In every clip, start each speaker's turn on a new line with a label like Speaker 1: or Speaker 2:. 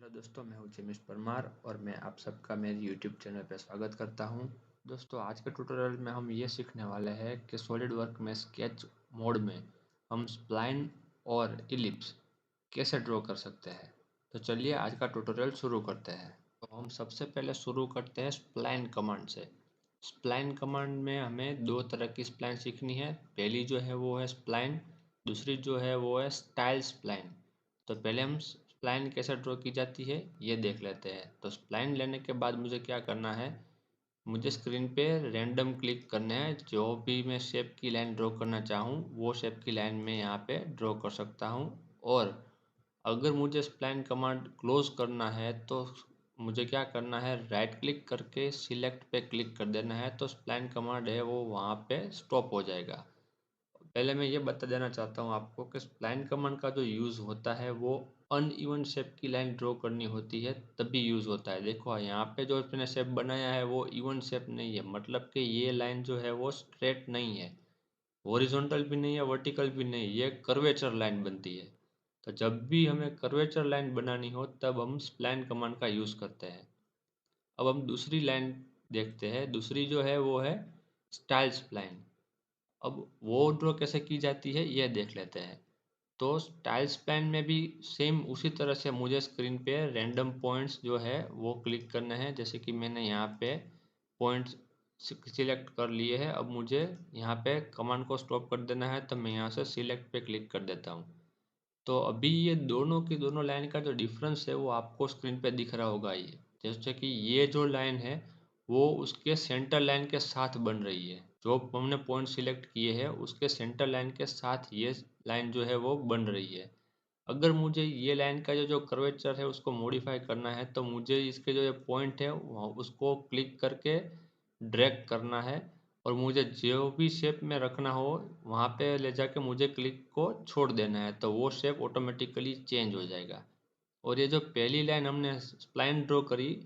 Speaker 1: Hello दोस्तों, मैं हूँ जिमिश परमार और मैं आप सबका मेरे यूट्यूब चैनल पर स्वागत करता हूँ। दोस्तों, आज के ट्यूटोरियल में हम ये सीखने वाले हैं कि सॉलिड वर्क में स्केच मोड में हम स्प्लाइन और इलिप्स कैसे ड्रॉ कर सकते हैं। तो चलिए आज का ट्यूटोरियल शुरू करते हैं। तो हम सबसे पहले शुरू करते हैं स्प्लाइन कमांड से। स्प्लाइन कमांड में हमें दो तरह की स्प्लाइन सीखनी है। पहली जो है वो है स्प्लाइन, दूसरी जो है वो है स्टाइल स्प्लाइन। तो पहले हम स्प्लाइन कैसे ड्रॉ की जाती है ये देख लेते हैं। तो स्प्लाइन लेने के बाद मुझे क्या करना है, मुझे स्क्रीन पे रैंडम क्लिक करना है। जो भी मैं शेप की लाइन ड्रॉ करना चाहूँ वो शेप की लाइन में यहाँ पे ड्रॉ कर सकता हूँ। और अगर मुझे स्प्लाइन कमांड क्लोज करना है तो मुझे क्या करना है, राइट क्लिक करके सिलेक्ट पे क्लिक कर देना है। तो स्प्लाइन कमांड है वो वहाँ पे स्टॉप हो जाएगा। पहले मैं ये बता देना चाहता हूँ आपको कि स्प्लाइन कमांड का जो यूज़ होता है वो अनइवन शेप की लाइन ड्रॉ करनी होती है तभी यूज़ होता है। देखो यहाँ पे जो मैंने शेप बनाया है वो इवन शेप नहीं है, मतलब कि ये लाइन जो है वो स्ट्रेट नहीं है, हॉरिजॉन्टल भी नहीं है, वर्टिकल भी नहीं, ये कर्वेचर लाइन बनती है। तो जब भी हमें कर्वेचर लाइन बनानी हो तब हम स्प्लाइन कमांड का यूज़ करते हैं। अब हम दूसरी लाइन देखते हैं। दूसरी जो है वो है स्टाइल स्प्लाइन। अब वो ड्रॉ कैसे की जाती है ये देख लेते हैं। तो स्टाइल स्प्लाइन में भी सेम उसी तरह से मुझे स्क्रीन पे रैंडम पॉइंट्स जो है वो क्लिक करना है। जैसे कि मैंने यहाँ पे पॉइंट्स सिलेक्ट कर लिए हैं। अब मुझे यहाँ पे कमांड को स्टॉप कर देना है, तो मैं यहाँ से सिलेक्ट पे क्लिक कर देता हूँ। तो अभी ये दोनों की दोनों लाइन का जो डिफरेंस है वो आपको स्क्रीन पे दिख रहा होगा। ये जैसे कि ये जो लाइन है वो उसके सेंटर लाइन के साथ बन रही है। जो हमने पॉइंट सिलेक्ट किए हैं उसके सेंटर लाइन के साथ ये लाइन जो है वो बन रही है। अगर मुझे ये लाइन का जो कर्वेचर है उसको मॉडिफाई करना है तो मुझे इसके जो ये पॉइंट है उसको क्लिक करके ड्रैग करना है और मुझे जो भी शेप में रखना हो वहाँ पे ले जाके मुझे क्लिक को छोड़ देना है, तो वो शेप ऑटोमेटिकली चेंज हो जाएगा। और ये जो पहली लाइन हमने स्प्लाइन ड्रॉ करी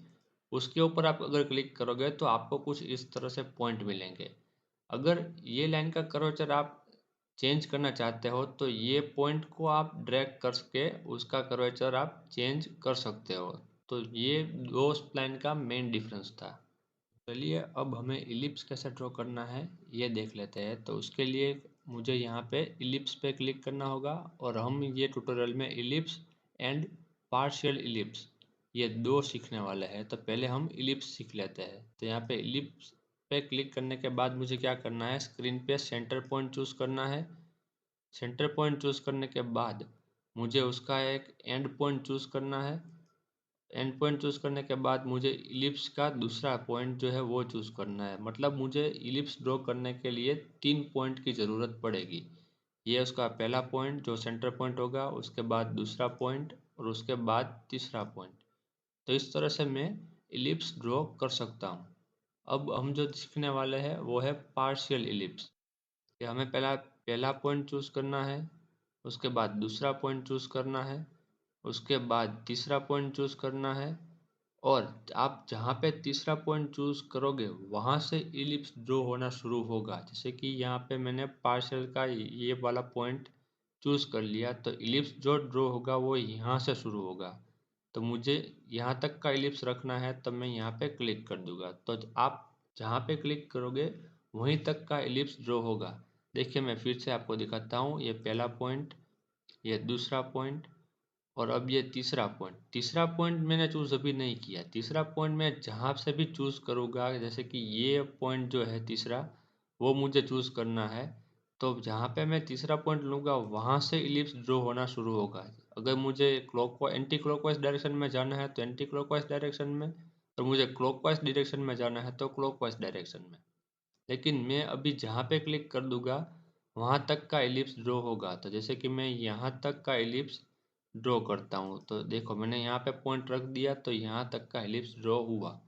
Speaker 1: उसके ऊपर आप अगर क्लिक करोगे तो आपको कुछ इस तरह से पॉइंट मिलेंगे। अगर ये लाइन का कर्वेचर आप चेंज करना चाहते हो तो ये पॉइंट को आप ड्रैग करके उसका कर्वेचर आप चेंज कर सकते हो। तो ये दो स्प्लाइन का मेन डिफरेंस था। चलिए अब हमें इलिप्स कैसे ड्रॉ करना है ये देख लेते हैं। तो उसके लिए मुझे यहाँ पे इलिप्स पे क्लिक करना होगा और हम ये ट्यूटोरियल में इलिप्स एंड पार्शियल इलिप्स ये दो सीखने वाले हैं। तो पहले हम इलिप्स सीख लेते हैं। तो यहाँ पे इलिप्स पे क्लिक करने के बाद मुझे क्या करना है, स्क्रीन पे सेंटर पॉइंट चूज़ करना है। सेंटर पॉइंट चूज़ करने के बाद मुझे उसका एक एंड पॉइंट चूज़ करना है। एंड पॉइंट चूज़ करने के बाद मुझे इलिप्स का दूसरा पॉइंट जो है वो चूज़ करना है। मतलब मुझे इलिप्स ड्रॉ करने के लिए 3 पॉइंट की ज़रूरत पड़ेगी। ये उसका पहला पॉइंट जो सेंटर पॉइंट होगा, उसके बाद दूसरा पॉइंट और उसके बाद तीसरा पॉइंट। तो इस तरह से मैं इलिप्स ड्रॉ कर सकता हूँ। अब हम जो सीखने वाले हैं वो है पार्शियल इलिप्स। कि हमें पहला पहला पॉइंट चूज़ करना है, उसके बाद दूसरा पॉइंट चूज़ करना है, उसके बाद तीसरा पॉइंट चूज़ करना है। और आप जहाँ पे तीसरा पॉइंट चूज़ करोगे वहाँ से इलिप्स ड्रॉ होना शुरू होगा। जैसे कि यहाँ पे मैंने पार्शियल का ये वाला पॉइंट चूज़ कर लिया तो इलिप्स जो ड्रॉ होगा वो यहाँ से शुरू होगा। तो मुझे यहाँ तक का इलिप्स रखना है तो मैं यहाँ पे क्लिक कर दूंगा। तो आप जहाँ पे क्लिक करोगे वहीं तक का इलिप्स ड्रॉ होगा। देखिए मैं फिर से आपको दिखाता हूँ। ये पहला पॉइंट, ये दूसरा पॉइंट और अब ये तीसरा पॉइंट। तीसरा पॉइंट मैंने चूज़ अभी नहीं किया। तीसरा पॉइंट मैं जहाँ से भी चूज़ करूँगा, जैसे कि ये पॉइंट जो है तीसरा वो मुझे चूज़ करना है। तो जहाँ पे मैं तीसरा पॉइंट लूँगा वहाँ से इलिप्स ड्रॉ होना शुरू होगा। अगर मुझे एंटी क्लॉकवाइज डायरेक्शन में जाना है तो एंटी क्लॉकवाइज डायरेक्शन में, और मुझे क्लॉकवाइज डायरेक्शन में जाना है तो क्लॉकवाइज डायरेक्शन में। लेकिन मैं अभी जहाँ पे क्लिक कर दूंगा वहाँ तक का एलिप्स ड्रॉ होगा। तो जैसे कि मैं यहाँ तक का एलिप्स ड्रॉ करता हूँ तो देखो मैंने यहाँ पे पॉइंट रख दिया तो यहाँ तक का एलिप्स ड्रॉ हुआ।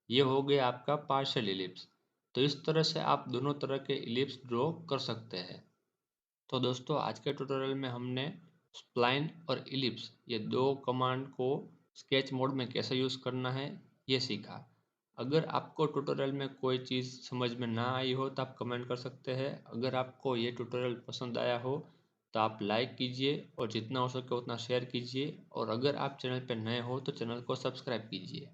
Speaker 1: ये हो गया आपका पार्शियल एलिप्स। तो इस तरह से आप दोनों तरह के एलिप्स ड्रॉ कर सकते हैं। तो दोस्तों आज के ट्यूटोरियल में हमने स्प्लाइन और इलिप्स ये दो कमांड को स्केच मोड में कैसे यूज़ करना है ये सीखा। अगर आपको ट्यूटोरियल में कोई चीज़ समझ में ना आई हो तो आप कमेंट कर सकते हैं। अगर आपको ये ट्यूटोरियल पसंद आया हो तो आप लाइक कीजिए और जितना हो सके उतना शेयर कीजिए, और अगर आप चैनल पर नए हो तो चैनल को सब्सक्राइब कीजिए।